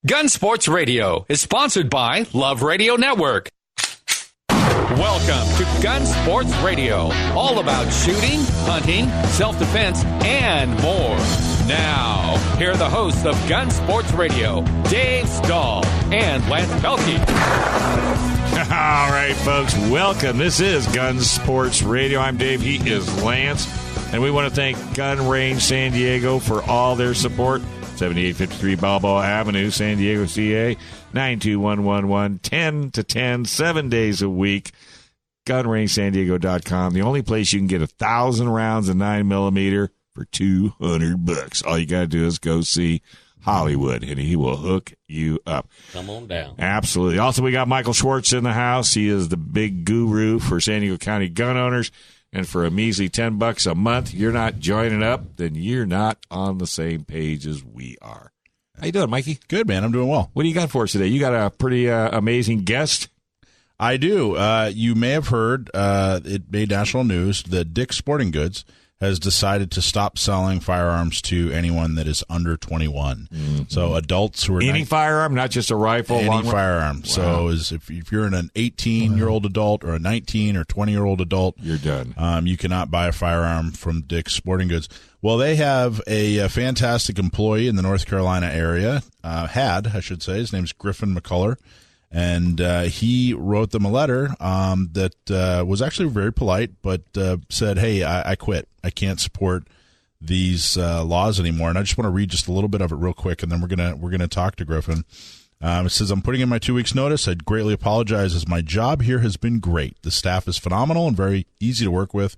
Gun Sports Radio is sponsored by Love Radio Network. Welcome to Gun Sports Radio, all about shooting, hunting, self-defense, and more. Now, here are the hosts of Gun Sports Radio, Dave Stahl and Lance Pelkey. All right, folks, welcome. This is Gun Sports Radio. I'm Dave. He is Lance. And we want to thank Gun Range San Diego for all their support. 7853 Balboa Avenue, San Diego, CA, 92111, 10 to 10, 7 days a week. GunRangeSanDiego.com, the only place you can get 1,000 rounds of 9mm for $200. All you got to do is go see Hollywood, and he will hook you up. Come on down. Absolutely. Also, we got Michael Schwartz in the house. He is the big guru for San Diego County gun owners. And for a measly $10 a month, you're not joining up, then you're not on the same page as we are. How you doing, Mikey? Good, man. I'm doing well. What do you got for us today? You got a pretty amazing guest. I do. You may have heard, it made national news, that Dick's Sporting Goods has decided to stop selling firearms to anyone that is under 21. Mm-hmm. So adults who are... Any firearm, not just a rifle? Any firearm. Wow. So if you're an 18-year-old adult or a 19 or 20-year-old adult... You're done. You cannot buy a firearm from Dick's Sporting Goods. Well, they have a fantastic employee in the North Carolina area, I should say. His name's Griffin Mccullar. And he wrote them a letter that was actually very polite, but said, hey, I quit. I can't support these laws anymore. And I just want to read just a little bit of it real quick, and then we're gonna talk to Griffin. It says, I'm putting in my 2 weeks notice. I'd greatly apologize as my job here has been great. The staff is phenomenal and very easy to work with.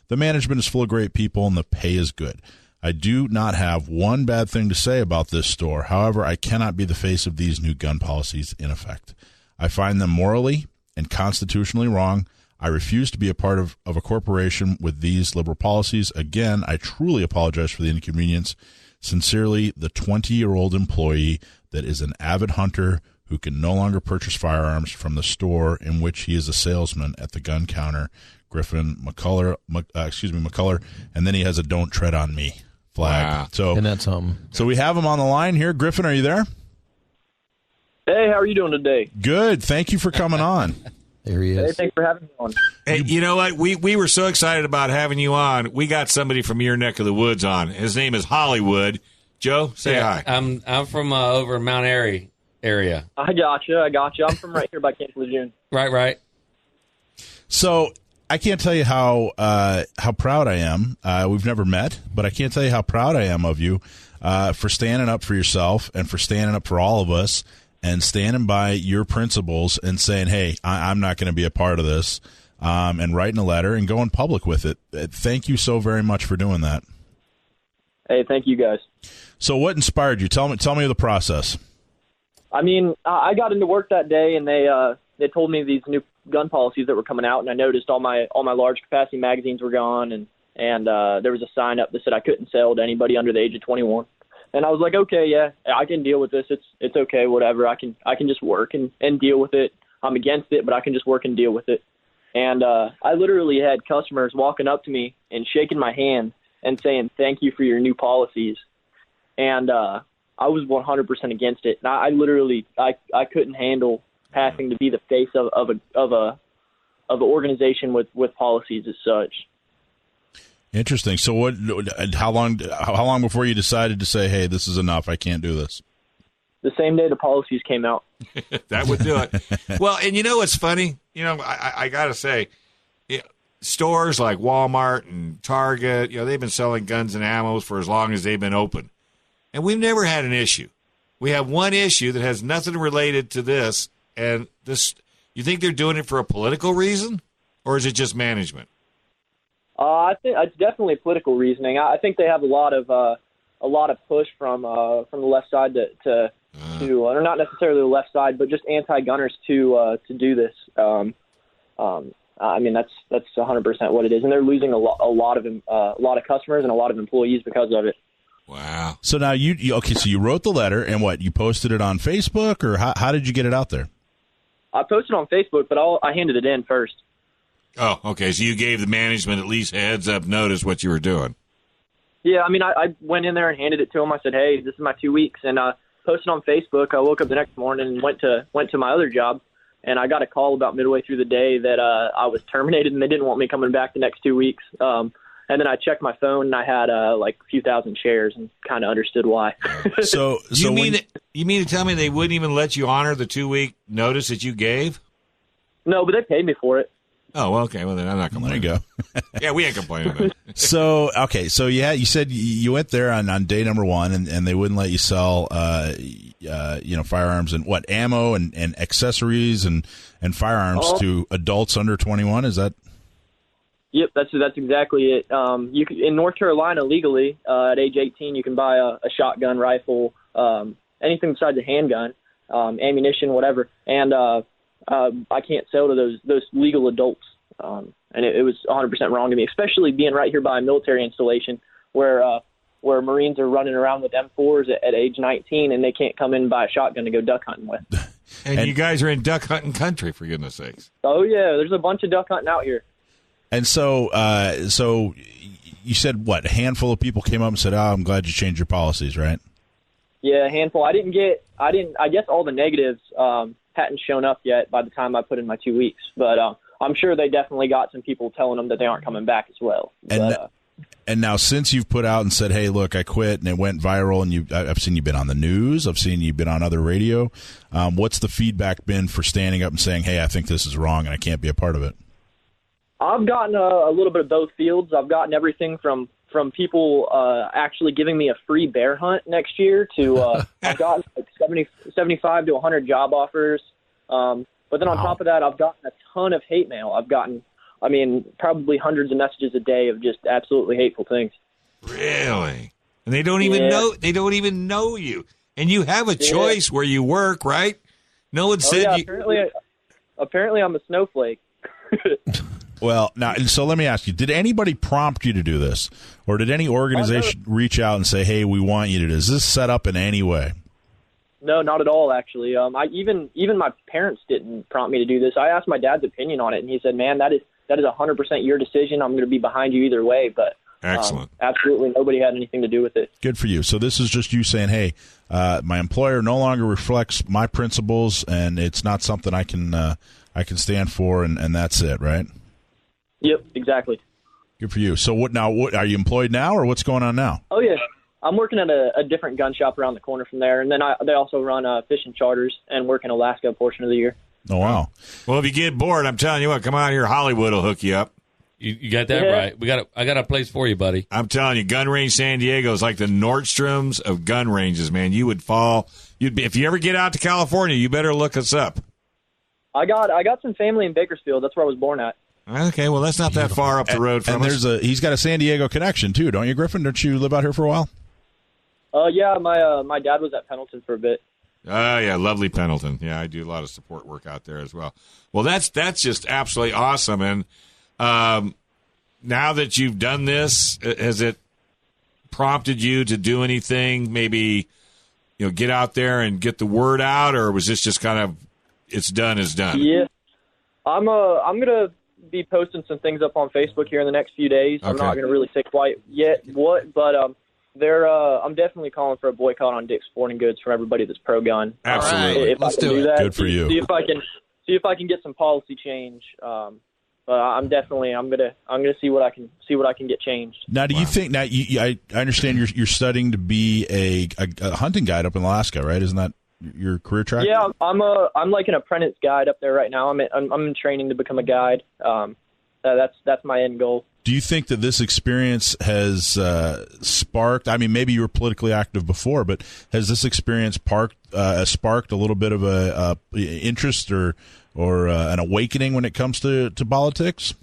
The management is full of great people, and the pay is good. I do not have one bad thing to say about this store. However, I cannot be the face of these new gun policies in effect. I find them morally and constitutionally wrong. I refuse to be a part of a corporation with these liberal policies. Again, I truly apologize for the inconvenience. Sincerely, the 20-year-old employee that is an avid hunter who can no longer purchase firearms from the store in which he is a salesman at the gun counter, Griffin Mccullar, Mccullar, and then he has a "Don't Tread on Me" flag. Wow. So, and that's something. So we have him on the line here. Griffin, are you there? Hey, how are you doing today? Good. Thank you for coming on. There he is. Hey, thanks for having me on. Hey, you know what? We were so excited about having you on. We got somebody from your neck of the woods on. His name is Hollywood. Joe, say hi. I'm from over Mount Airy area. I gotcha. I'm from right here by Camp Lejeune. Right. So I can't tell you how proud I am. We've never met, but I can't tell you how proud I am of you for standing up for yourself and for standing up for all of us and standing by your principles and saying, hey, I'm not going to be a part of this, and writing a letter and going public with it. Thank you so very much for doing that. Hey, thank you guys. So what inspired you? Tell me the process. I mean, I got into work that day, and they told me these new gun policies that were coming out, and I noticed all my large capacity magazines were gone, and there was a sign up that said I couldn't sell to anybody under the age of 21. And I was like, okay, yeah, I can deal with this. It's okay, whatever. I can just work and deal with it. I'm against it, but I can just work and deal with it. And I literally had customers walking up to me and shaking my hand and saying, thank you for your new policies. And I was 100% against it. And I literally couldn't handle having to be the face of an organization with policies as such. Interesting. So how long before you decided to say, hey, this is enough, I can't do this? The same day the policies came out. That would do it. Well, and you know what's funny? You know, I got to say, stores like Walmart and Target, they've been selling guns and ammo for as long as they've been open. And we've never had an issue. We have one issue that has nothing related to this. And this, you think they're doing it for a political reason, or is it just management? I think it's definitely political reasoning. I think they have a lot of push from the left side to or not necessarily the left side, but just anti-gunners to do this. I mean, that's 100% what it is, and they're losing a lot of customers and a lot of employees because of it. Wow. So now so you wrote the letter, and what, you posted it on Facebook, or how did you get it out there? I posted on Facebook, but I handed it in first. Oh, okay. So you gave the management at least a heads-up notice what you were doing. Yeah, I mean, I went in there and handed it to them. I said, hey, this is my 2 weeks. And posted on Facebook. I woke up the next morning and went to my other job, and I got a call about midway through the day that I was terminated, and they didn't want me coming back the next 2 weeks. And then I checked my phone, and I had like a few thousand shares, and kind of understood why. So you mean to tell me they wouldn't even let you honor the 2-week notice that you gave? No, but they paid me for it. Oh, okay. Well, then I'm not complaining. There you go. Yeah, we ain't complaining. Then. So you said you went there on day number 1, and they wouldn't let you sell, firearms and ammo and accessories and firearms to adults under 21. Is that? Yep, that's exactly it. In North Carolina, legally, at age 18, you can buy a shotgun, rifle, anything besides a handgun, ammunition, whatever. And I can't sell to those legal adults. And it was 100% wrong to me, especially being right here by a military installation where Marines are running around with M4s at age 19, and they can't come in and buy a shotgun to go duck hunting with. And you guys are in duck hunting country, for goodness sakes. Oh, yeah, there's a bunch of duck hunting out here. And so you said a handful of people came up and said, "Oh, I'm glad you changed your policies," right? Yeah, a handful. I guess all the negatives hadn't shown up yet by the time I put in my 2 weeks, but I'm sure they definitely got some people telling them that they aren't coming back as well. And now, since you've put out and said, "Hey, look, I quit," and it went viral, and I've seen you've been on the news, I've seen you've been on other radio. What's the feedback been for standing up and saying, "Hey, I think this is wrong, and I can't be a part of it"? I've gotten a little bit of both fields. I've gotten everything from people actually giving me a free bear hunt next year to I've gotten like 75 to 100 job offers. But then on top of that, I've gotten a ton of hate mail. I've gotten, probably hundreds of messages a day of just absolutely hateful things. Really? And they don't even know. They don't even know you. And you have a choice where you work, right? No one said you. Apparently, I'm a snowflake. Well, now, so let me ask you, did anybody prompt you to do this? Or did any organization reach out and say, "Hey, we want you to do this"? Is this set up in any way? No, not at all, actually. Even my parents didn't prompt me to do this. I asked my dad's opinion on it, and he said, "Man, that is 100% your decision. I'm going to be behind you either way." But excellent. Absolutely nobody had anything to do with it. Good for you. So this is just you saying, "Hey, my employer no longer reflects my principles, and it's not something I can stand for, and that's it," right? Yep, exactly. Good for you. So what are you employed now, or what's going on now? Oh, yeah. I'm working at a different gun shop around the corner from there, and then they also run fishing charters and work in Alaska a portion of the year. Oh, wow. Well, if you get bored, I'm telling you what, come out here. Hollywood will hook you up. You got that right. I got a place for you, buddy. I'm telling you, Gun Range San Diego is like the Nordstroms of gun ranges, man. You would fall. If you ever get out to California, you better look us up. I got some family in Bakersfield. That's where I was born at. Okay, well, that's not that far up the road from us. He's got a San Diego connection, too, don't you, Griffin? Don't you live out here for a while? Yeah, my dad was at Pendleton for a bit. Oh, yeah, lovely Pendleton. Yeah, I do a lot of support work out there as well. Well, that's just absolutely awesome. And now that you've done this, has it prompted you to do anything, maybe get out there and get the word out, or was this just kind of it's done is done? Yeah, I'm going to be posting some things up on Facebook here in the next few days. Okay. I'm not going to really say quite yet what, but I'm definitely calling for a boycott on Dick's Sporting Goods from everybody that's pro-gun. Absolutely. Let's do it. Good for you. See if I can get some policy change. But I'm gonna see what I can get changed. Now, do you think I understand you're studying to be a hunting guide up in Alaska, right? Isn't that your career track? Yeah, I'm like an apprentice guide up there right now. I'm in training to become a guide. That's my end goal. Do you think that this experience has sparked? I mean, maybe you were politically active before, but has this experience sparked a little bit of a interest or an awakening when it comes to politics?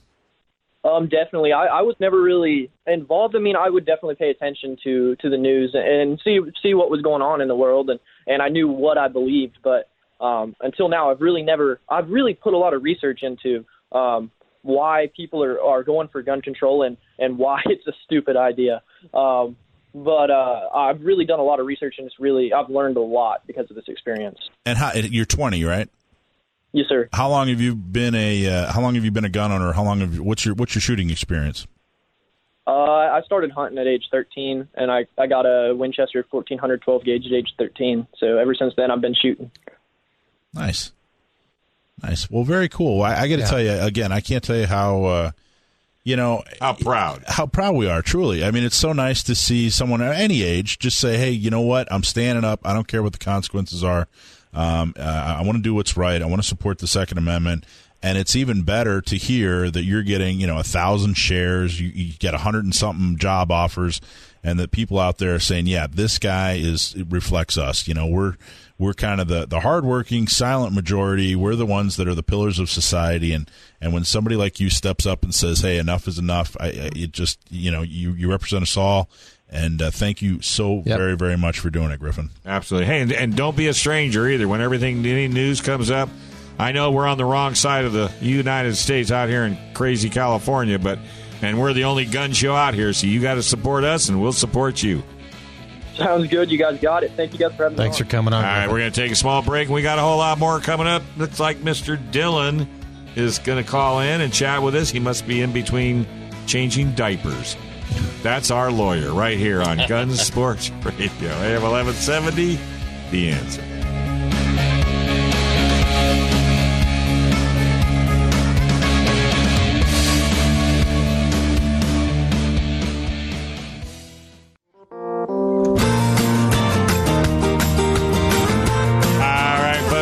Definitely. I was never really involved. I mean, I would definitely pay attention to the news and see what was going on in the world, and I knew what I believed. But until now, I've really put a lot of research into why people are going for gun control and why it's a stupid idea. But I've really done a lot of research, and I've learned a lot because of this experience. And you're 20, right? Yes, sir. How long have you been a gun owner? What's your shooting experience? I started hunting at age 13, and I got a Winchester 1400 12 gauge at age 13. So ever since then, I've been shooting. Nice. Well, very cool. I got to tell you, again, I can't tell you how, how proud we are, truly. I mean, it's so nice to see someone at any age just say, hey, you know what? I'm standing up. I don't care what the consequences are. I want to do what's right. I want to support the Second Amendment. And it's even better to hear that you're getting, 1,000 shares, you get 100 and something job offers, and that people out there are saying, yeah, this guy reflects us. We're kind of the hardworking, silent majority. We're the ones that are the pillars of society. And when somebody like you steps up and says, hey, enough is enough, you represent us all. And thank you so very, very much for doing it, Griffin. Absolutely. Hey, and don't be a stranger either. When any news comes up, I know we're on the wrong side of the United States out here in crazy California, and we're the only gun show out here, so you got to support us, and we'll support you. Sounds good. You guys got it. Thank you guys for having me. Thanks for coming on. All right, we're going to take a small break, and we got a whole lot more coming up. Looks like Mr. Dillon is going to call in and chat with us. He must be in between changing diapers. That's our lawyer right here on Gun Sports Radio. AM 1170, The Answer.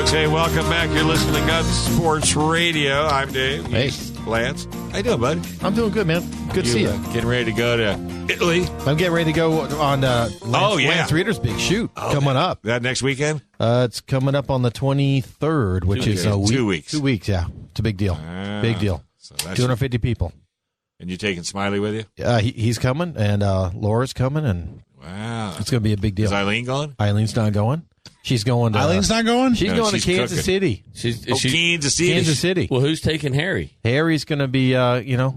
Hey, welcome back. You're listening to Gun Sports Radio. I'm Dave. Hey. Lance. How you doing, buddy? I'm doing good, man. Good to see you. Getting ready to go to Italy. I'm getting ready to go on Lance Reader's big shoot coming up. That next weekend? It's coming up on the 23rd, which is a week. 2 weeks. 2 weeks, yeah. It's a big deal. Big deal. So 250 people. And you taking Smiley with you? He's coming, and Laura's coming, and it's going to be a big deal. Is Eileen going? Eileen not going. She's going to... Eilen's not going? She's going to Kansas City. Kansas City. Kansas City. Well, who's taking Harry? Harry's going to be,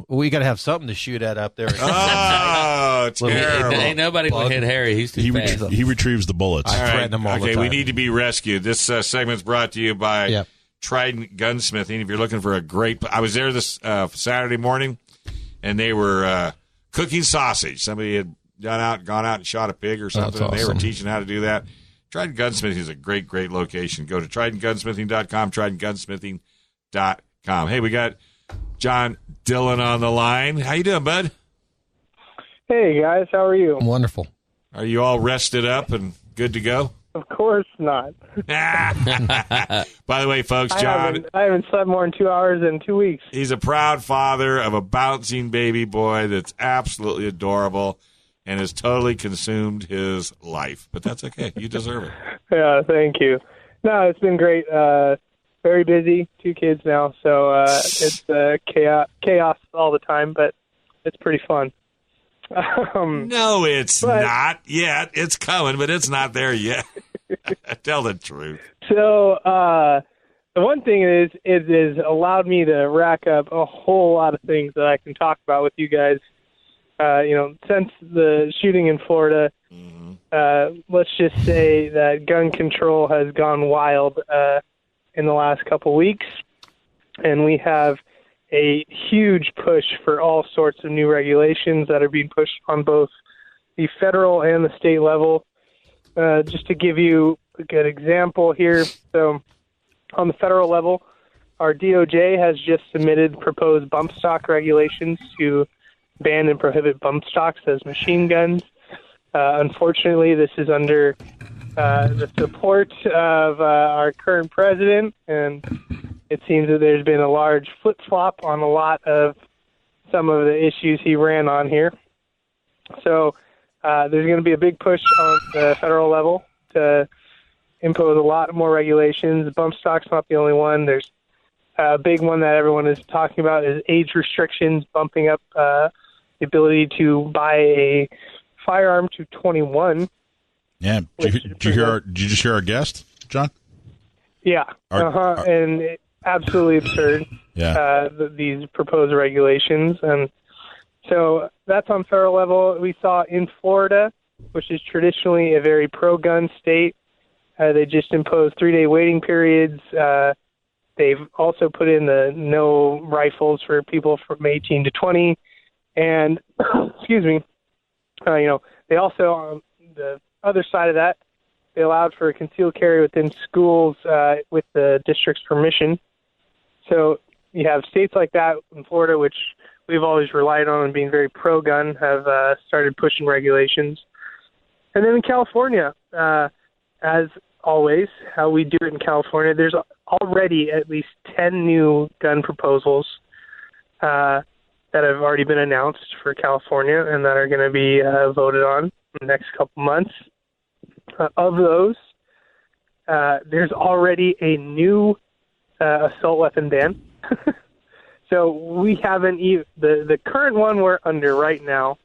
we got to have something to shoot at up there. Oh, terrible. Ain't nobody going to hit Harry. He's too fast. He retrieves the bullets. I threaten him all the time. Okay, we need to be rescued. This segment's brought to you by Trident Gunsmithing. If you're looking for a great... I was there this Saturday morning, and they were cooking sausage. Somebody had gone out and shot a pig or something, and they were teaching how to do that. Trident Gunsmithing is a great, great location. Go to TridentGunsmithing.com, TridentGunsmithing.com. Hey, we got John Dillon on the line. How you doing, bud? Hey, guys. How are you? Wonderful. Are you all rested up and good to go? Of course not. By the way, folks, John... I haven't slept more than 2 hours in 2 weeks. He's a proud father of a bouncing baby boy that's absolutely adorable and has totally consumed his life. But that's okay. You deserve it. Yeah, thank you. No, it's been great. Very busy. 2 kids now, so it's chaos all the time, but it's pretty fun. No, it's not yet. It's coming, but it's not there yet. Tell the truth. So the one thing is it has allowed me to rack up a whole lot of things that I can talk about with you guys. Since the shooting in Florida, let's just say that gun control has gone wild in the last couple weeks, and we have a huge push for all sorts of new regulations that are being pushed on both the federal and the state level. Just to give you a good example here, so on the federal level, our DOJ has just submitted proposed bump stock regulations to ban and prohibit bump stocks as machine guns. Unfortunately, this is under the support of our current president, and it seems that there's been a large flip-flop on a lot of some of the issues he ran on here. So there's going to be a big push on the federal level to impose a lot more regulations. Bump stock's not the only one. There's a big one that everyone is talking about is age restrictions, bumping up the ability to buy a firearm to 21. Yeah. Did you just hear our guest, John? Yeah. And it's absolutely absurd. Yeah. These proposed regulations. And so that's on federal level. We saw in Florida, which is traditionally a very pro-gun state, they just imposed 3-day waiting periods. They've also put in the no rifles for people from 18 to 20. And excuse me, they also, on the other side of that, they allowed for concealed carry within schools with the district's permission. So you have states like that in Florida, which we've always relied on and being very pro-gun, have started pushing regulations. And then in California, as always, how we do it in California, there's already at least 10 new gun proposals that have already been announced for California and that are going to be voted on in the next couple months. Of those, there's already a new assault weapon ban. So we haven't even, the current one we're under right now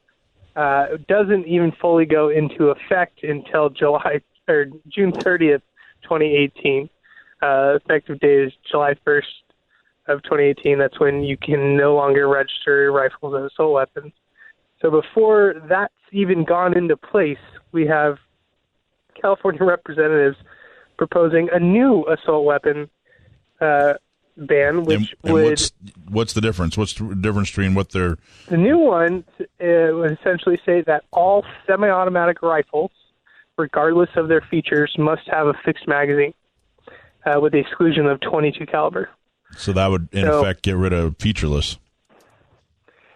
doesn't even fully go into effect until June 30th, 2018. Effective date is July 1st of 2018. That's when you can no longer register rifles as assault weapons. So before that's even gone into place, we have California representatives proposing a new assault weapon ban, which would... What's the difference? What's the difference between what they're... The new one would essentially say that all semi-automatic rifles, regardless of their features, must have a fixed magazine, with the exclusion of .22 caliber. So that would, in effect, get rid of featureless.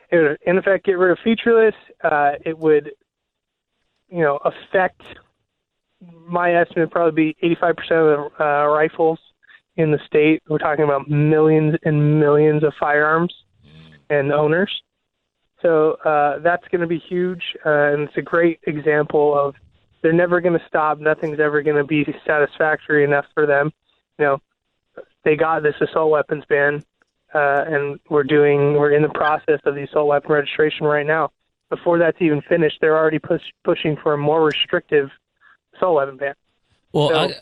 It would, in effect, get rid of featureless. It would, affect, my estimate, probably be 85% of the rifles in the state. We're talking about millions and millions of firearms and owners. So that's going to be huge, and it's a great example of they're never going to stop. Nothing's ever going to be satisfactory enough for them. They got this assault weapons ban, and we're in the process of the assault weapon registration right now. Before that's even finished, they're already pushing for a more restrictive assault weapon ban. Well,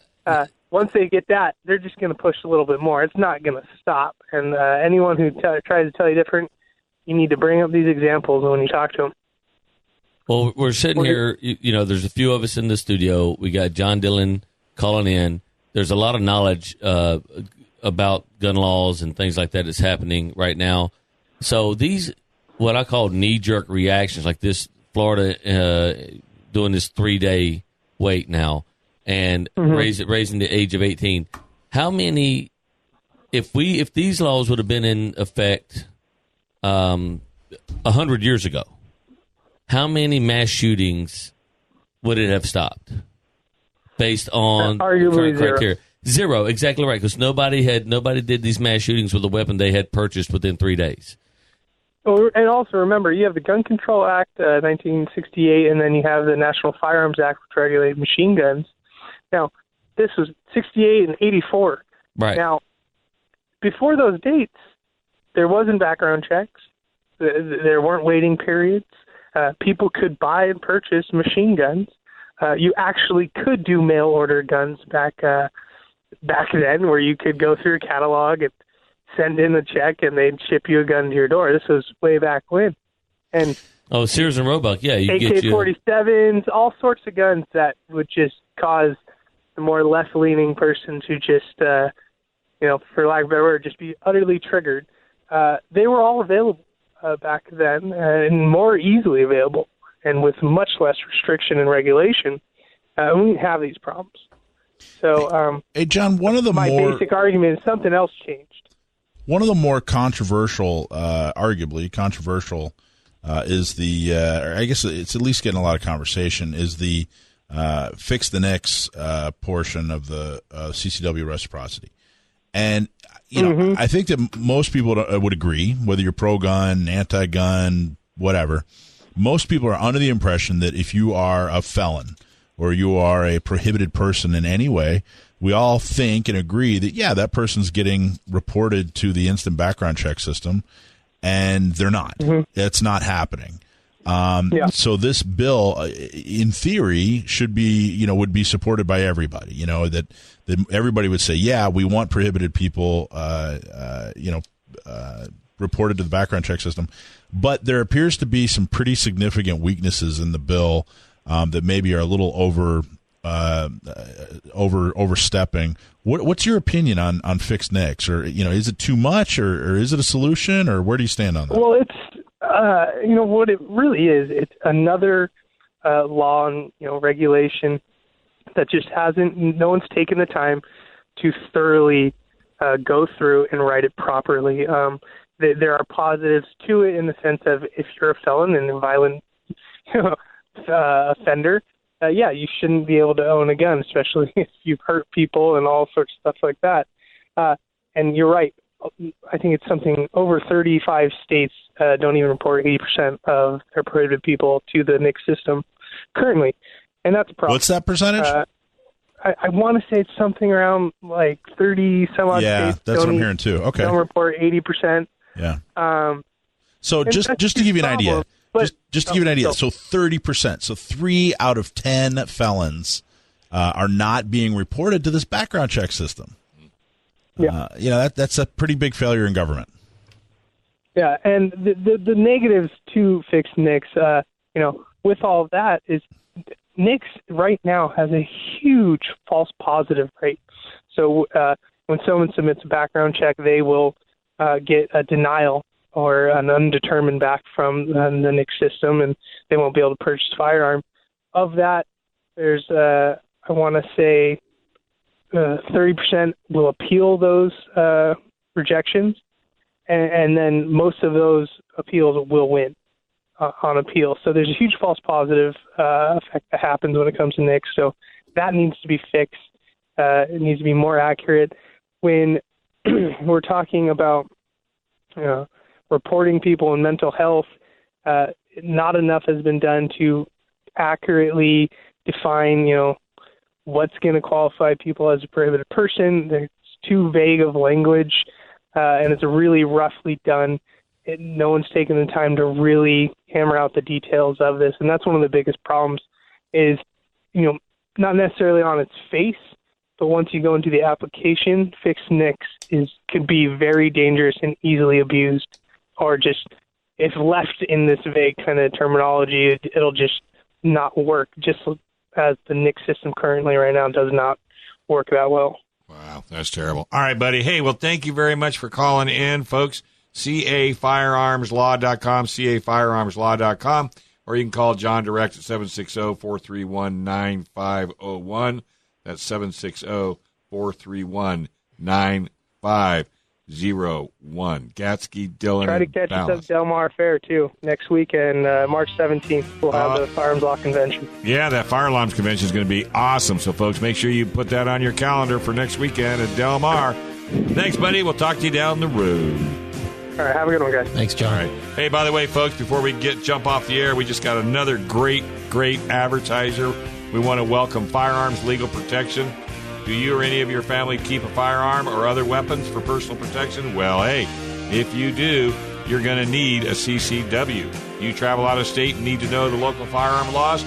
once they get that, they're just going to push a little bit more. It's not going to stop. And anyone who tries to tell you different, you need to bring up these examples when you talk to them. Well, we're sitting here, there's a few of us in the studio. We got John Dillon calling in. There's a lot of knowledge about gun laws and things like that that's happening right now. So these, what I call knee-jerk reactions, like this Florida doing this 3-day wait now and raising the age of 18. How many, if these laws would have been in effect 100 years ago, how many mass shootings would it have stopped based on arguably criteria? Zero, exactly right, because nobody did these mass shootings with a weapon they had purchased within 3 days. Oh, and also remember, you have the Gun Control Act, 1968, and then you have the National Firearms Act, which regulated machine guns. Now, this was 68 and 84. Right. Now, before those dates, there wasn't background checks. There weren't waiting periods. People could buy and purchase machine guns. You actually could do mail order guns back then, where you could go through a catalog and send in a check and they'd ship you a gun to your door. This was way back when. And Sears and Roebuck, yeah, you get AK-47s, all sorts of guns that would just cause the more left-leaning person to just, for lack of a better word, just be utterly triggered. They were all available back then and more easily available, and with much less restriction and regulation, we didn't have these problems. So, hey, John, my basic argument is something else changed. One of the more controversial, arguably controversial, is the, I guess it's at least getting a lot of conversation, is the fix the NICS portion of the CCW reciprocity. And, I think that most people would agree, whether you're pro-gun, anti-gun, whatever, most people are under the impression that if you are a felon or you are a prohibited person in any way, we all think and agree that, yeah, that person's getting reported to the instant background check system, and they're not. It's not happening. So this bill, in theory, should be, would be supported by everybody, that everybody would say, yeah, we want prohibited people, reported to the background check system. But there appears to be some pretty significant weaknesses in the bill that maybe are a little overstepping. What's your opinion on fixed NICS? Or is it too much, or is it a solution, or where do you stand on that? Well, What it really is, it's another law and, regulation that just no one's taken the time to thoroughly go through and write it properly. There are positives to it in the sense of if you're a felon and a violent offender, you shouldn't be able to own a gun, especially if you've hurt people and all sorts of stuff like that. And you're right. I think it's something over 35 states don't even report 80% of their prohibited people to the NICS system currently. And that's a problem. What's that percentage? I want to say it's something around like 30 some odd states. Yeah, that's what I'm hearing too. Okay. Don't report 80%. Yeah. So just to give you an idea, just to give you an idea, so 30%, so 3 out of 10 felons are not being reported to this background check system. Yeah. That's a pretty big failure in government. Yeah, and the negatives to fix NICS, with all of that is NICS right now has a huge false positive rate. So when someone submits a background check, they will get a denial or an undetermined back from the NICS system, and they won't be able to purchase a firearm. Of that, there's, I want to say, 30% will appeal those rejections, and then most of those appeals will win on appeal. So there's a huge false positive effect that happens when it comes to NICS. So that needs to be fixed. It needs to be more accurate. When we're talking about reporting people in mental health, not enough has been done to accurately define, what's going to qualify people as a prohibited person. It's too vague of language, and it's really roughly done. No one's taken the time to really hammer out the details of this, and that's one of the biggest problems is, not necessarily on its face, but once you go into the application, fixed NICS could be very dangerous and easily abused, or just if left in this vague kind of terminology, it'll just not work, just as the NICS system currently right now does not work that well. Wow, that's terrible. All right, buddy. Hey, well, thank you very much for calling in, folks. cafirearmslaw.com, cafirearmslaw.com, or you can call John direct at 760-431-9501. That's 760-431-9501. Gatsky, Dillon, try to catch us at Del Mar Fair, too, next week, and March 17th, we'll have the Firearms Law Convention. Yeah, that Fire Alarms Convention is going to be awesome. So, folks, make sure you put that on your calendar for next weekend at Del Mar. Thanks, buddy. We'll talk to you down the road. All right, have a good one, guys. Thanks, John. All right. Hey, by the way, folks, before we jump off the air, we just got another great advertiser. We want to welcome Firearms Legal Protection. Do you or any of your family keep a firearm or other weapons for personal protection? Well, hey, if you do, you're going to need a CCW. You travel out of state and need to know the local firearm laws?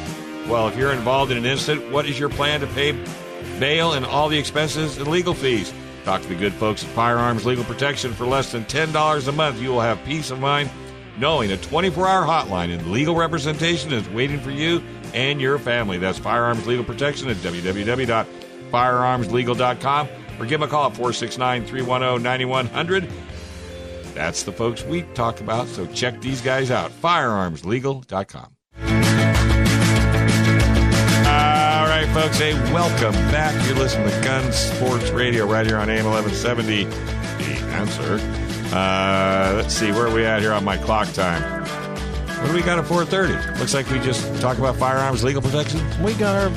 Well, if you're involved in an incident, what is your plan to pay bail and all the expenses and legal fees? Talk to the good folks at Firearms Legal Protection. For less than $10 a month, you will have peace of mind knowing a 24-hour hotline and legal representation is waiting for you and your family. That's Firearms Legal Protection at www.firearmslegal.com, or give them a call at 469-310-9100. That's the folks we talk about, so check these guys out, firearmslegal.com. All right, folks, hey, welcome back. You're listening to Gun Sports Radio right here on AM 1170. The Answer. Let's see, where are we at here on my clock time? What do we got at 4:30? Looks like we just talk about firearms legal protection. We got our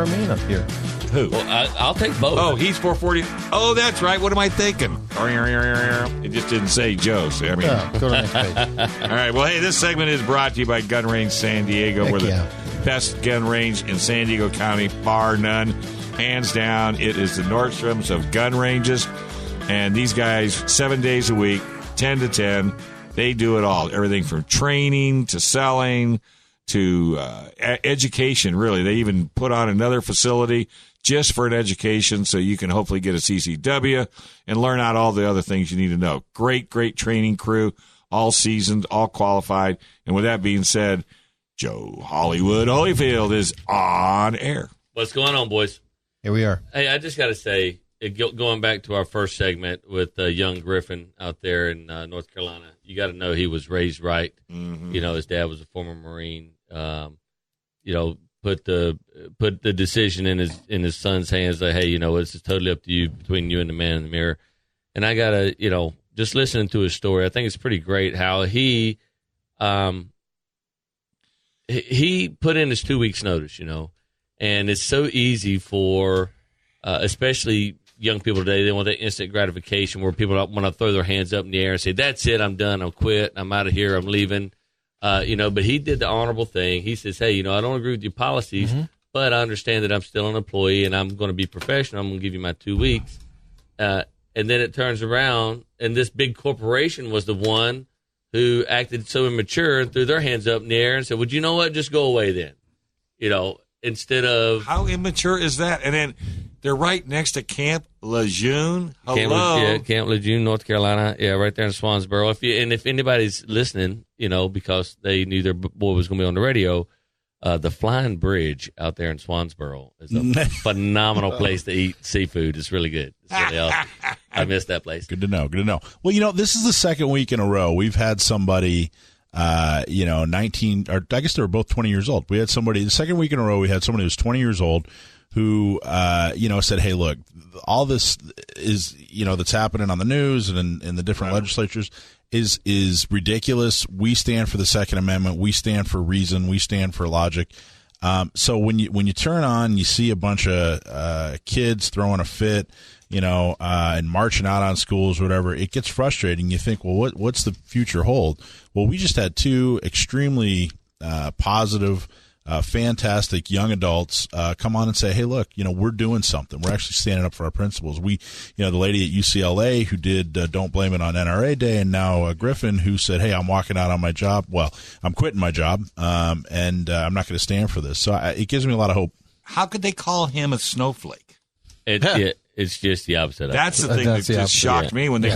man up here. Who? Well, I'll take both. Oh, he's 440. Oh, that's right. What am I thinking? It just didn't say Joe. So, go to the next page. All right. Well, hey, this segment is brought to you by Gun Range San Diego. Heck We're the yeah. best gun range in San Diego County, bar none. Hands down, it is the Nordstroms of gun ranges. And these guys, 7 days a week, 10 to 10, they do it all. Everything from training to selling to education, really. They even put on another facility just for an education so you can hopefully get a CCW and learn out all the other things you need to know. Great training crew, all seasoned, all qualified. And with that being said, Joe Hollywood Holyfield is on air. What's going on, boys? Here we are. Hey, I just got to say, going back to our first segment with young Griffin out there in North Carolina, you got to know he was raised right. Mm-hmm. His dad was a former Marine. Put the decision in his son's hands. Like, hey, it's just totally up to you, between you and the man in the mirror. And I gotta, just listening to his story, I think it's pretty great how he put in his 2 weeks notice, and it's so easy for, especially young people today, they want that instant gratification where people want to throw their hands up in the air and say, that's it, I'm done, I'm quit, I'm out of here, I'm leaving. But he did the honorable thing. He says, hey, I don't agree with your policies, but I understand that I'm still an employee and I'm going to be professional. I'm going to give you my 2 weeks. And then it turns around, and this big corporation was the one who acted so immature and threw their hands up in the air and said, well, you know what, just go away then. Instead of... How immature is that? And then they're right next to Camp Lejeune. Hello. Camp Lejeune, North Carolina. Yeah, right there in Swansboro. If anybody's listening, because they knew their boy was going to be on the radio, the Flying Bridge out there in Swansboro is a phenomenal place to eat seafood. It's really good. It's really awesome. I miss that place. Good to know. Well, this is the second week in a row we've had somebody, 19, or I guess they were both 20 years old. We had somebody, the second week in a row, we had somebody who was 20 years old who, said, hey, look, all this is, that's happening on the news and in the different legislatures is ridiculous. We stand for the Second Amendment. We stand for reason. We stand for logic. So when you turn on, you see a bunch of kids throwing a fit, and marching out on schools, whatever, it gets frustrating. You think, well, what's the future hold? Well, we just had two extremely positive, fantastic young adults come on and say, hey, look, we're doing something. We're actually standing up for our principles. We, the lady at UCLA who did Don't Blame It on NRA Day, and now Griffin, who said, hey, I'm walking out on my job. Well, I'm quitting my job, and I'm not going to stand for this. So it gives me a lot of hope. How could they call him a snowflake? It's just the opposite. That's the thing that just shocked me when they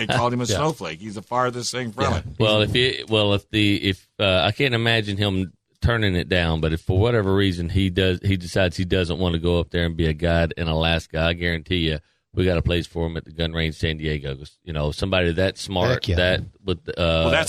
called him a snowflake. He's the farthest thing from it. Well, if I can't imagine him turning it down, but if for whatever reason he decides he doesn't want to go up there and be a guide in Alaska, I guarantee you we got a place for him at the gun range San Diego. Somebody that smart, that's the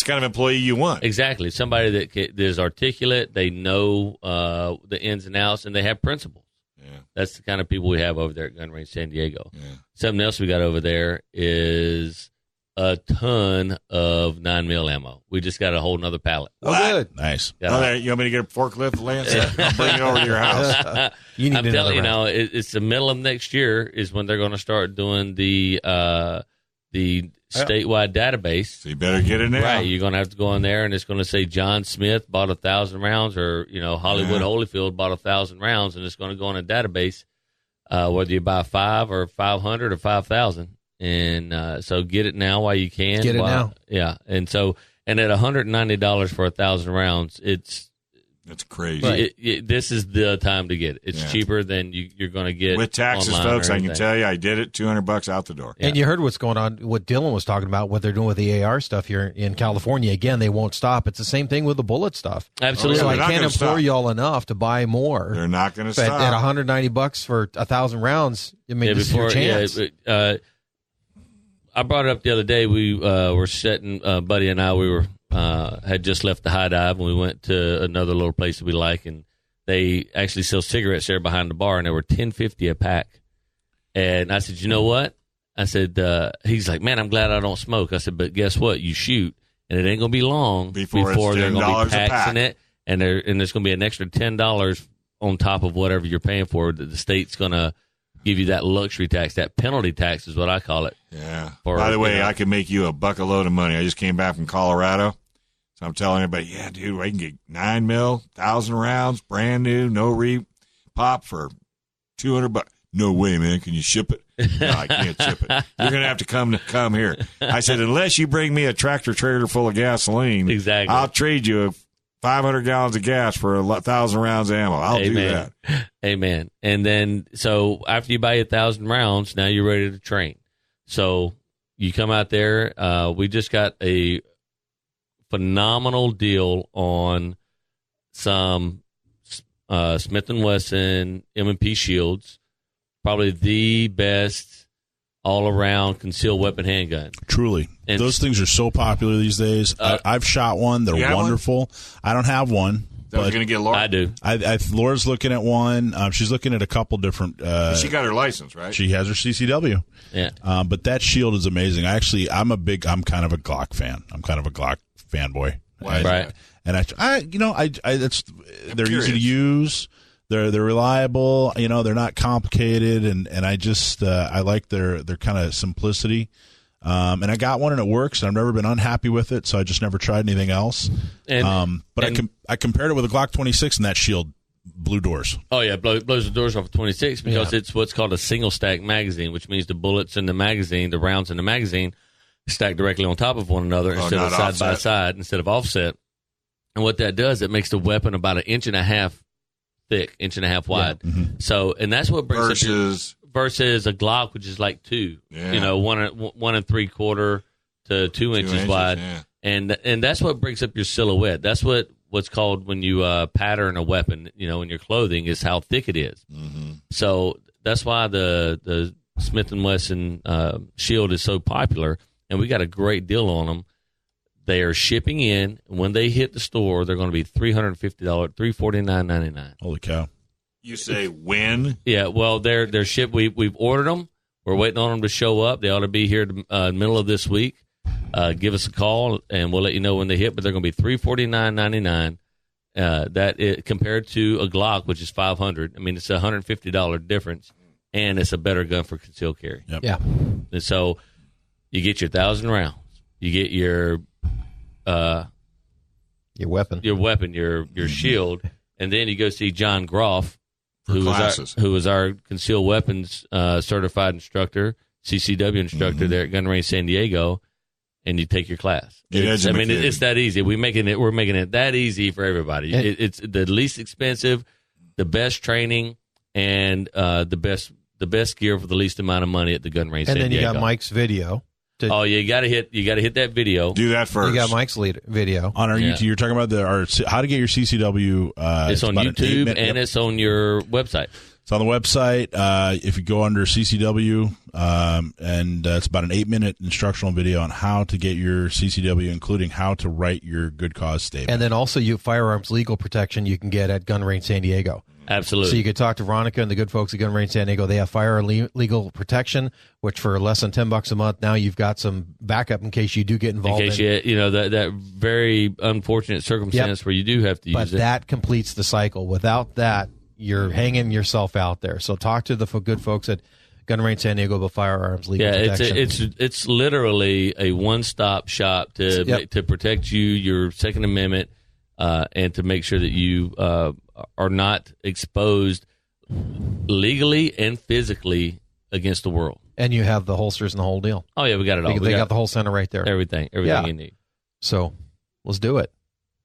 kind of employee you want. Exactly, somebody that is articulate, they know the ins and outs, and they have principles. Yeah. That's the kind of people we have over there at Gun Range San Diego. Yeah. Something else we got over there is a ton of 9mm ammo. We just got a whole nother pallet. Oh, good. Nice. You want me to get a forklift, Lance? I'll bring it over to your house. I'm telling you, it's the middle of next year is when they're going to start doing the statewide database. So you better get in there. Right. You're going to have to go in there, and it's going to say John Smith bought 1,000 rounds, or, Hollywood Holyfield bought 1,000 rounds, and it's going to go in a database, whether you buy 5 or 500 or 5,000. And so get it now while you can. Get it now. Yeah. And at $190 for 1,000 rounds, that's crazy. Right. This is the time to get it. It's cheaper than you're going to get with taxes, folks. I can tell you, I did it. $200 out the door. And you heard what's going on. What Dillon was talking about, what they're doing with the AR stuff here in California. Again, they won't stop. It's the same thing with the bullet stuff. Absolutely. So I can't implore y'all enough to buy more. They're not going to stop. At $190 for 1,000 rounds. I mean, this is your chance. I brought it up the other day. We were sitting, Buddy and I. We were. Had just left the high dive, and we went to another little place that we like, and they actually sell cigarettes there behind the bar, and they were $10.50 a pack. And I said, you know what? I said, he's like, man, I'm glad I don't smoke. I said, but guess what? You shoot, and it ain't gonna be long before they're gonna be taxing it, and there's gonna be an extra $10 on top of whatever you're paying for. That the state's gonna give you that luxury tax, that penalty tax is what I call it. Yeah. By the way, I could make you a buckload of money. I just came back from Colorado. So I'm telling everybody, yeah, dude, I can get 9mm, 1,000 rounds, brand new, no re-pop for $200. No way, man. Can you ship it? No, I can't ship it. You're going to have to come here. I said, unless you bring me a tractor trailer full of gasoline, exactly, I'll trade you 500 gallons of gas for 1,000 rounds of ammo. I'll do that. Amen. And then, so after you buy 1,000 rounds, now you're ready to train. So you come out there. We just got a phenomenal deal on some Smith & Wesson M&P shields, probably the best all-around concealed weapon handgun. Truly. And those things are so popular these days. I've shot one. They're wonderful. I don't have one. I was going to get Laura. I do. Laura's looking at one. She's looking at a couple different. She got her license, right? She has her CCW. Yeah. But that shield is amazing. I'm kind of a Glock fan. I'm kind of a Glock fanboy. Right. And they're curious. easy to use. They're reliable. They're not complicated, and I just I like their kind of simplicity. And I got one and it works, and I've never been unhappy with it, so I just never tried anything else. I compared it with a Glock 26, and that shield blew doors. Oh, yeah, blows the doors off of 26 because it's what's called a single-stack magazine, which means the bullets in the magazine, the rounds in the magazine, stack directly on top of one another instead of side by side, instead of offset. And what that does, it makes the weapon about 1.5 inches thick, 1.5 inches wide. Yeah. Mm-hmm. So, and that's what brings versus a Glock, which is like 2, yeah. 1 3/4 to 2 inches wide, yeah. and that's what breaks up your silhouette. That's what's called when you pattern a weapon, in your clothing, is how thick it is. Mm-hmm. So that's why the Smith & Wesson shield is so popular, and we got a great deal on them. They are shipping in. When they hit the store, they're going to be $350, $349.99. Holy cow! You say when? Yeah, well, they're shipped. We've ordered them. We're waiting on them to show up. They ought to be here middle of this week. Give us a call, and we'll let you know when they hit. But they're going to be $349.99. That compared to a Glock, which is $500. I mean, it's a $150 difference, and it's a better gun for concealed carry. Yep. Yeah. And so you get your 1,000 rounds. You get your weapon, your shield, and then you go see John Groff, who was our concealed weapons certified instructor, CCW instructor there at Gun Range San Diego, and you take your class. It's that easy. We're making it that easy for everybody. It's the least expensive, the best training, and the best gear for the least amount of money at the Gun Range San Diego. And then you got Mike's video. You got to hit that video. Do that first. You got Mike's video on our YouTube. You're talking about how to get your CCW. It's on YouTube and it's on your website. It's on the website. If you go under CCW, and it's about an 8-minute instructional video on how to get your CCW, including how to write your good cause statement. And then also firearms legal protection you can get at Gun Range San Diego. Absolutely. So you could talk to Veronica and the good folks at Gun Range San Diego. They have firearm legal protection, which for less than $10 a month, now you've got some backup in case you do get involved. In case that very unfortunate circumstance where you do have to use it. But that completes the cycle. Without that, you're hanging yourself out there. So talk to the good folks at Gun Range San Diego about firearms legal protection. It's literally a one-stop shop to protect you, your Second Amendment, and to make sure that you are not exposed legally and physically against the world. And you have the holsters and the whole deal. Oh, yeah, we got it all. They got the whole center right there. Everything you need. So let's do it.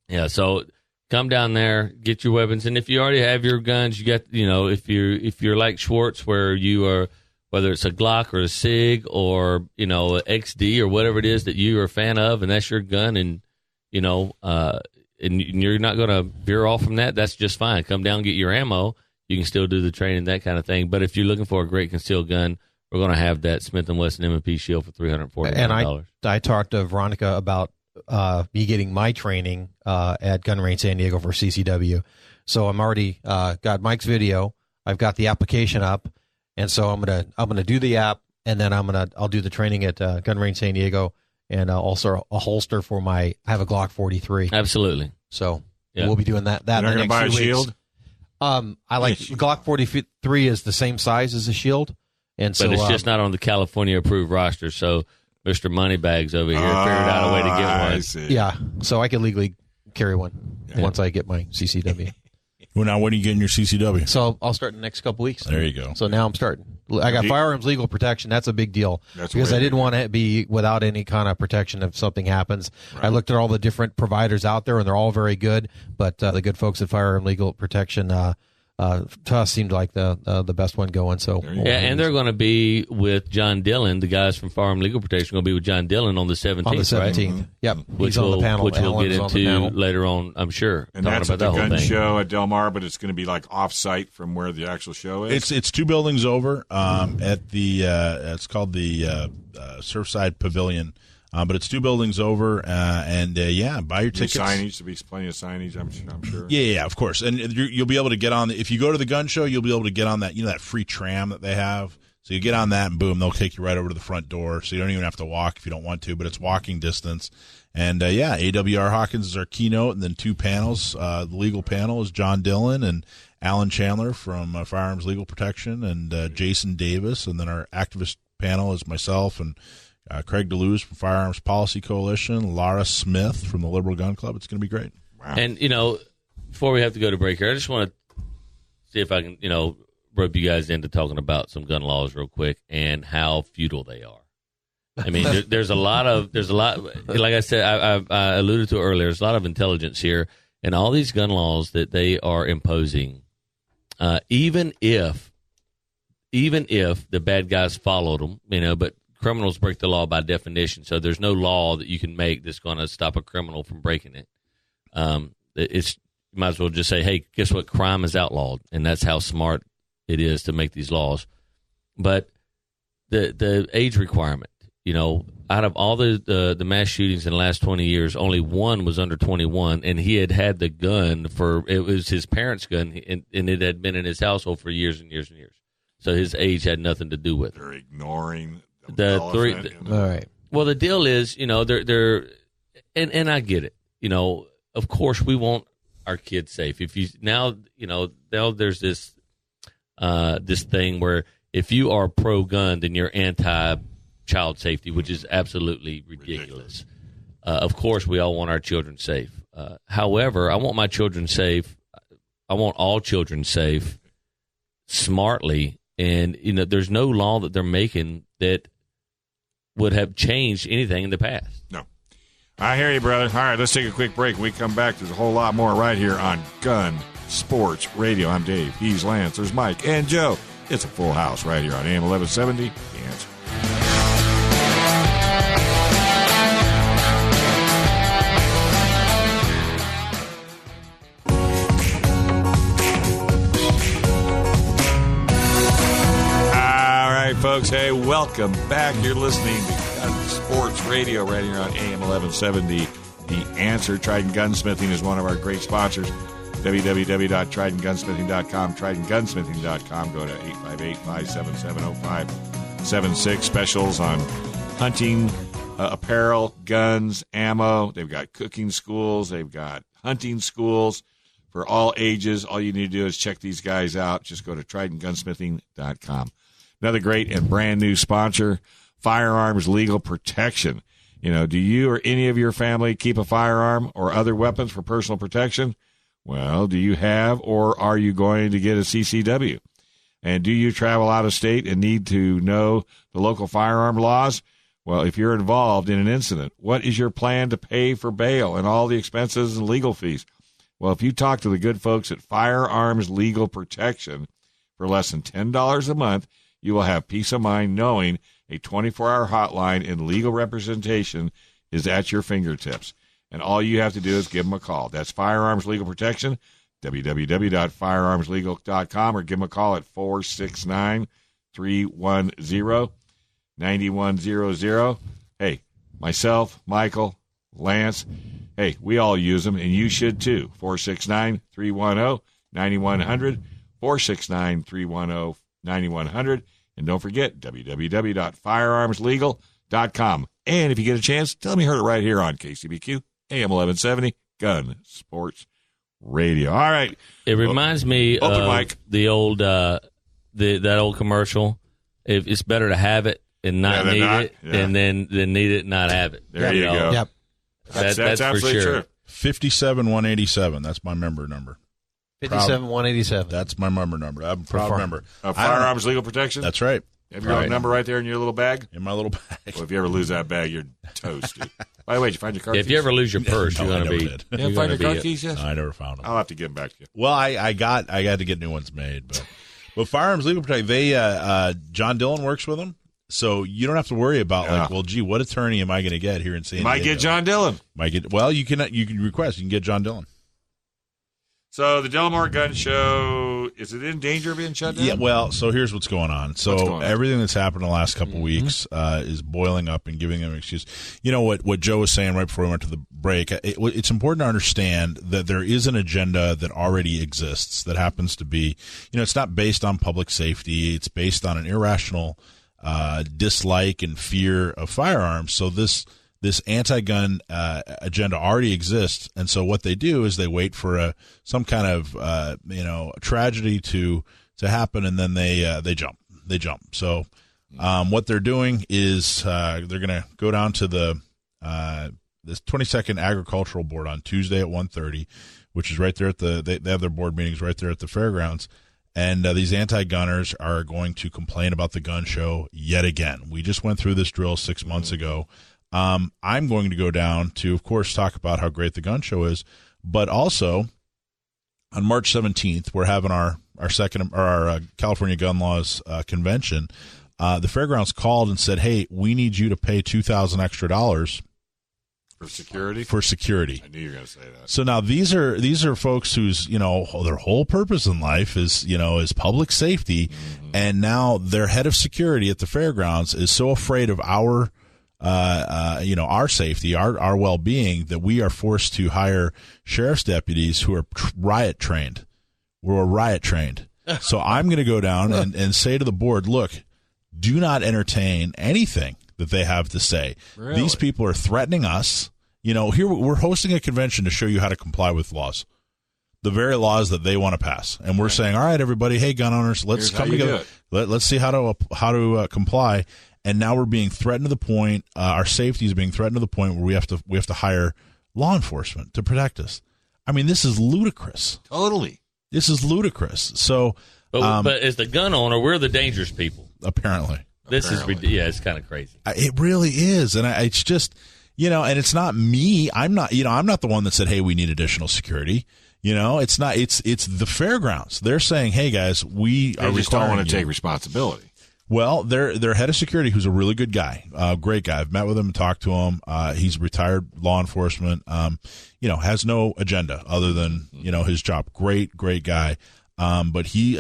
Yeah, so come down there, get your weapons, and if you already have your guns, you got if you're like Schwartz, where you are, whether it's a Glock or a SIG or a XD or whatever it is that you are a fan of, and that's your gun, and and you're not going to veer off from that, that's just fine. Come down and get your ammo. You can still do the training, that kind of thing. But if you're looking for a great concealed gun, we're going to have that Smith & Wesson M&P shield for $340. And I talked to Veronica about me getting my training at Gun Range San Diego for CCW. So I'm already got Mike's video. I've got the application up, and so I'm gonna do the app, and then I'll do the training at Gun Range San Diego. And also a holster for I have a Glock 43. Absolutely. So we'll be doing that. You're not going to buy a shield? I like Glock 43 is the same size as a shield, and so but it's just not on the California approved roster. So Mr. Moneybags over here figured out a way to get one. I see. Yeah, so I can legally carry one once I get my CCW. Well, now when are you getting your CCW? So I'll start in the next couple weeks. There you go. So now I'm starting. I got firearms legal protection. That's a big deal because I didn't want to be without any kind of protection if something happens. Right. I looked at all the different providers out there, and they're all very good. But the good folks at Firearm Legal Protection to us seemed like the best one going. So yeah, and they're going to be with John Dillon. The guys from Firearm Legal Protection are going to be with John Dillon on the 17th. On the 17th, right? Yep. Which He's on the panel. Which we'll get Alan's into later on, I'm sure. And talking that's about at the that whole gun thing. show at Del Mar, but it's going to be like off-site from where the actual show is. It's 2 buildings over at the it's called the Surfside Pavilion. But it's 2 buildings over, and buy your tickets. Signage, there'll be plenty of signage, I'm sure. Yeah, of course. And you'll be able to get on. If you go to the gun show, you'll be able to get on that, that free tram that they have. So you get on that, and boom, they'll take you right over to the front door. So you don't even have to walk if you don't want to, but it's walking distance. And AWR Hawkins is our keynote, and then 2 panels. The legal panel is John Dillon and Alan Chandler from Firearms Legal Protection, and Jason Davis, and then our activist panel is myself and Craig DeLuz from Firearms Policy Coalition, Laura Smith from the Liberal Gun Club. It's going to be great. Wow. And, before we have to go to break here, I just want to see if I can, rope you guys into talking about some gun laws real quick and how futile they are. I mean, there's a lot, like I said, I alluded to earlier, there's a lot of intelligence here, and all these gun laws that they are imposing, even if the bad guys followed them, but criminals break the law by definition, so there's no law that you can make that's going to stop a criminal from breaking it. You might as well just say, hey, guess what? Crime is outlawed, and that's how smart it is to make these laws. But the age requirement, out of all the mass shootings in the last 20 years, only one was under 21, and he had the gun it was his parents' gun, and it had been in his household for years and years and years. So his age had nothing to do with it. They're ignoring the three. All right. Well, the deal is, they're and I get it. Of course, we want our kids safe. If you now there's this thing where if you are pro-gun, then you're anti-child safety, which is absolutely ridiculous. Of course, we all want our children safe. However, I want my children safe. I want all children safe smartly. And, there's no law that they're making that would have changed anything in the past. No. I hear you, brother. All right, let's take a quick break. When we come back, there's a whole lot more right here on Gun Sports Radio. I'm Dave. He's Lance. There's Mike and Joe. It's a full house right here on AM 1170. The Answer. Folks, hey, welcome back. You're listening to Gun Sports Radio right here on AM 1170. The Answer. Trident Gunsmithing is one of our great sponsors. www.tridentgunsmithing.com. Tridentgunsmithing.com. Go to 858-577-0576. Specials on hunting, apparel, guns, ammo. They've got cooking schools. They've got hunting schools for all ages. All you need to do is check these guys out. Just go to tridentgunsmithing.com. Another great and brand new sponsor, Firearms Legal Protection. Do you or any of your family keep a firearm or other weapons for personal protection? Well, do you have or are you going to get a CCW? And do you travel out of state and need to know the local firearm laws? Well, if you're involved in an incident, what is your plan to pay for bail and all the expenses and legal fees? Well, if you talk to the good folks at Firearms Legal Protection for less than $10 a month, you will have peace of mind knowing a 24-hour hotline and legal representation is at your fingertips. And all you have to do is give them a call. That's Firearms Legal Protection, www.firearmslegal.com, or give them a call at 469-310-9100. Hey, myself, Michael, Lance, hey, we all use them, and you should too. 469-310-9100, 469-310-9100. And don't forget, www.firearmslegal.com. And if you get a chance, tell them you heard it right here on KCBQ, AM 1170, Gun Sports Radio. All right. It reminds me of mic. The old, that old commercial. If it's better to have it and not need it than need it and not have it. There you go. Yep. That's for absolutely sure. true. 57187. That's my member number. 57187. That's my member number. I'm a proud member. Firearms Legal Protection? That's right. Have your own number right there in your little bag? In my little bag. Well, if you ever lose that bag, you're toast, dude. By the way, did you find your car keys? If you ever lose your purse, No, you're I going to never be. did. You didn't find your car keys yet? No, I never found them. I'll have to give them back to you. Well, I got to get new ones made, but Firearms Legal Protect, they John Dillon works with them, so you don't have to worry about like, well, gee, what attorney am I going to get here in San Diego? Might get John Dillon. You can request. You can get John Dillon. So the Delmar Gun Show, is it in danger of being shut down? Yeah, well, so here's what's going on. So everything that's happened in the last couple of weeks is boiling up and giving them an excuse. You know what Joe was saying right before we went to the break, it's important to understand that there is an agenda that already exists that happens to be, it's not based on public safety. It's based on an irrational dislike and fear of firearms. So this anti-gun agenda already exists, and so what they do is they wait for some kind of tragedy to happen, and then they jump. So what they're doing is they're going to go down to this 22nd Agricultural Board on Tuesday at 1:30, which is right there at they have their board meetings right there at the fairgrounds. And these anti-gunners are going to complain about the gun show yet again. We just went through this drill 6 months ago. I'm going to go down to, of course, talk about how great the gun show is, but also on March 17th, we're having our California Gun Laws convention. The fairgrounds called and said, "Hey, we need you to pay $2,000 extra for security." For security, I knew you were going to say that. So now these are folks whose their whole purpose in life is public safety, and now their head of security at the fairgrounds is so afraid of our safety, our well-being, that we are forced to hire sheriff's deputies who are riot trained. We're riot trained. So I'm going to go down and say to the board, look, do not entertain anything that they have to say. Really? These people are threatening us. Here we're hosting a convention to show you how to comply with laws, the very laws that they want to pass. And we're saying, all right, everybody, hey, gun owners, let's come together. Let's see how to comply. And now we're being threatened to the point, our safety is being threatened to the point where we have to hire law enforcement to protect us. I mean, this is ludicrous. Totally. This is ludicrous. So, but as the gun owner, we're the dangerous people. Apparently. It's kind of crazy. It really is. And it's just, and it's not me. I'm not the one that said, hey, we need additional security. It's not, it's the fairgrounds. They're saying, hey guys, they just don't want to take responsibility. Well, their head of security, who's a really good guy, great guy. I've met with him and talked to him. He's retired law enforcement. Has no agenda other than his job. Great guy. But he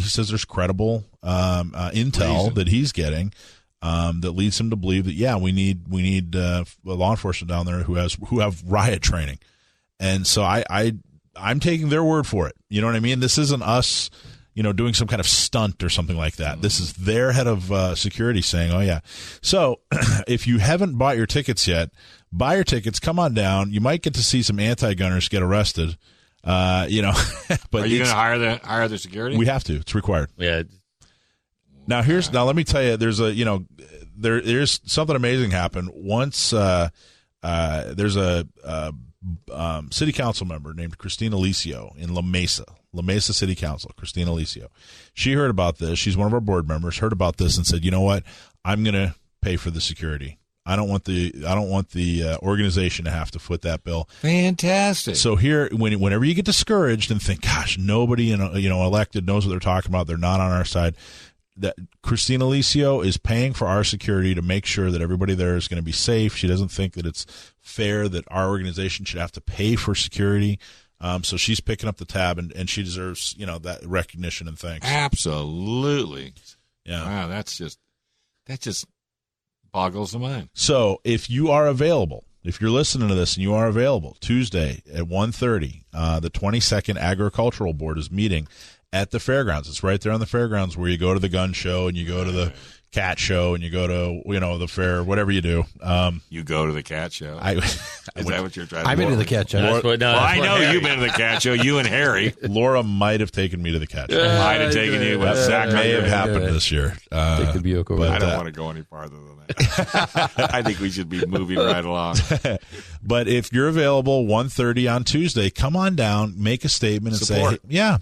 says there's credible intel that he's getting that leads him to believe that we need law enforcement down there who have riot training. And so I'm taking their word for it. You know what I mean? This isn't us, doing some kind of stunt or something like that. This is their head of security saying, oh, yeah. So if you haven't bought your tickets yet, buy your tickets. Come on down. You might get to see some anti-gunners get arrested. But are you going to hire the security? We have to. It's required. Yeah. Now let me tell you, there's there's something amazing happened once. There's a city council member named Christina Alicio in La Mesa City Council. Christina Alicio. She heard about this. She's one of our board members. Heard about this and said, you know what? I'm going to pay for the security. I don't want the organization to have to foot that bill. Fantastic. So here, whenever you get discouraged and think, gosh, nobody elected knows what they're talking about. They're not on our side. That Christina Alicio is paying for our security to make sure that everybody there is going to be safe. She doesn't think that it's fair that our organization should have to pay for security. So she's picking up the tab, and she deserves, that recognition and thanks. Absolutely. Yeah. Wow, that just boggles the mind. So if you are available, if you're listening to this and you are available, Tuesday at 1:30, the 22nd Agricultural Board is meeting at the fairgrounds. It's right there on the fairgrounds where you go to the gun show and you go to the cat show and you go to the fair, whatever you do. You go to the cat show. Is that what you're trying to do? I'm into the cat show. I know you've been to the cat show. You and Harry. Laura might have taken me to the cat show. Might have taken you. That may have happened this year. Take the Buick over. I don't want to go any farther than that. I think we should be moving right along. But if you're available 1:30 on Tuesday, come on down, make a statement, and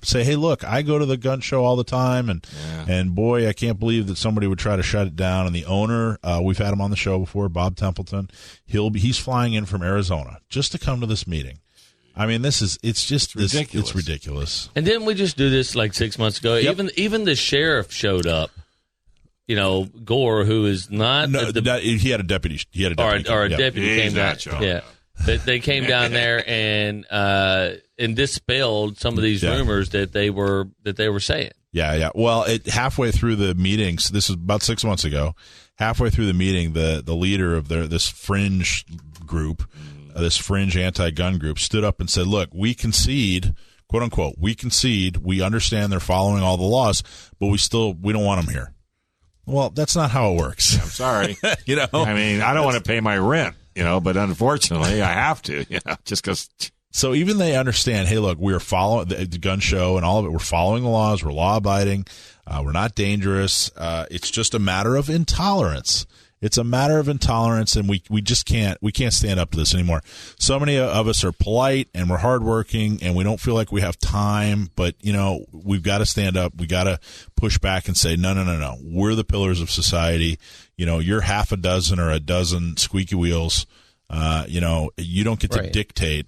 say, hey, look, I go to the gun show all the time, and boy, I can't believe that somebody would try try to shut it down. And the owner, we've had him on the show before, Bob Templeton. He's flying in from Arizona just to come to this meeting. I mean, it's ridiculous. It's ridiculous. And didn't we just do this like 6 months ago? Yep. Even the sheriff showed up. You know, Gore, who is not he had a deputy. He had a deputy. Or a deputy came down. Yeah. They came down there and dispelled some of these rumors that they were saying. Yeah. Well, halfway through the meetings, this was about 6 months ago. Halfway through the meeting, the leader of this fringe group, this fringe anti-gun group, stood up and said, "Look, we concede, quote unquote, we concede. We understand they're following all the laws, but we don't want them here." Well, that's not how it works. I'm sorry. I mean, I don't want to pay my rent, but unfortunately I have to, just because. So even they understand, hey, look, we're following the gun show and all of it. We're following the laws. We're law abiding. We're not dangerous. It's just a matter of intolerance. It's a matter of intolerance, and we just can't stand up to this anymore. So many of us are polite and we're hardworking and we don't feel like we have time, but we've got to stand up. We got to push back and say, no. We're the pillars of society. You're half a dozen or a dozen squeaky wheels. You don't get to dictate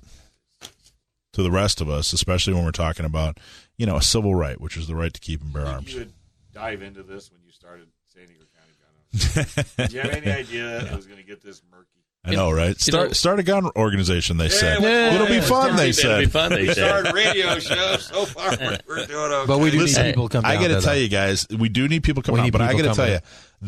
to the rest of us, especially when we're talking about, a civil right, which is the right to keep and bear arms. You would dive into this when you started San Diego County Gun Owners. Did you have any idea it was going to get this murky? I know, right? Start a gun organization, they said. It'll be fun, they said. It'll be fun, they said. Started a radio show. So far, we're doing okay. But we do need people come down. I got to tell you guys, we do need people coming out, but I got to tell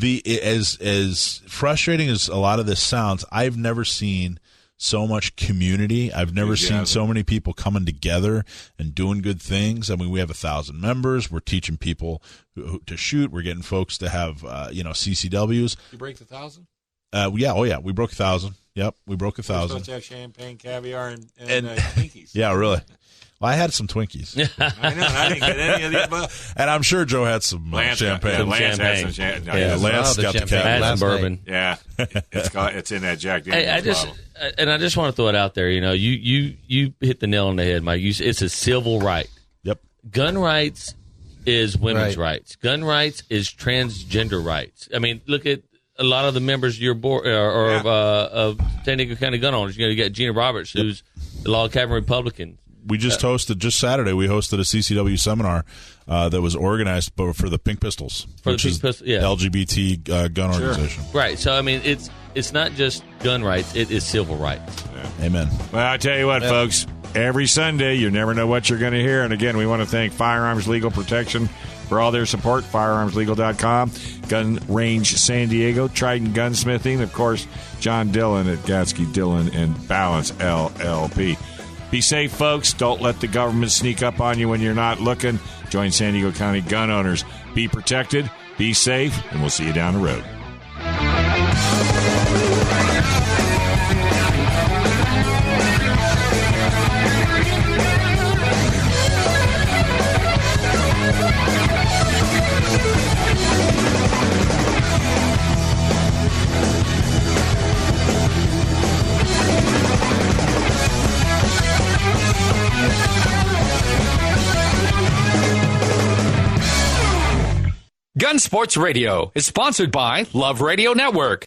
you, as frustrating as a lot of this sounds, I've never seen so much community. I've never seen so many people coming together and doing good things. I mean, we have 1,000 members. We're teaching people to shoot. We're getting folks to have, CCWs. You break the 1,000? Yeah. We broke 1,000. Yep, we broke 1,000. We're supposed to have champagne, caviar, and Twinkies. Yeah, really. Well, I had some Twinkies. I know. I didn't get any of the above. And I'm sure Joe had some champagne. Lance had some champagne. Yeah, Lance got the champagne. Had some bourbon. Yeah, it's in that Jack Daniels bottle. I just want to throw it out there. You hit the nail on the head, Mike. It's a civil right. Yep. Gun rights is women's rights. Gun rights is transgender rights. I mean, look at a lot of the members of your board of San Diego County Gun Owners. You got Gina Roberts, who's the Log Cabin Republican. We just Saturday, we hosted a CCW seminar that was organized for the Pink Pistols, which is LGBT gun organization. Right. So, I mean, it's not just gun rights. It is civil rights. Yeah. Amen. Well, I tell you what, folks, every Sunday, you never know what you're going to hear. And again, we want to thank Firearms Legal Protection for all their support, firearmslegal.com, Gun Range San Diego, Trident Gunsmithing, of course, John Dillon at Gatsky, Dillon, and Balance LLP. Be safe, folks. Don't let the government sneak up on you when you're not looking. Join San Diego County Gun Owners. Be protected, be safe, and we'll see you down the road. Gun Sports Radio is sponsored by Love Radio Network.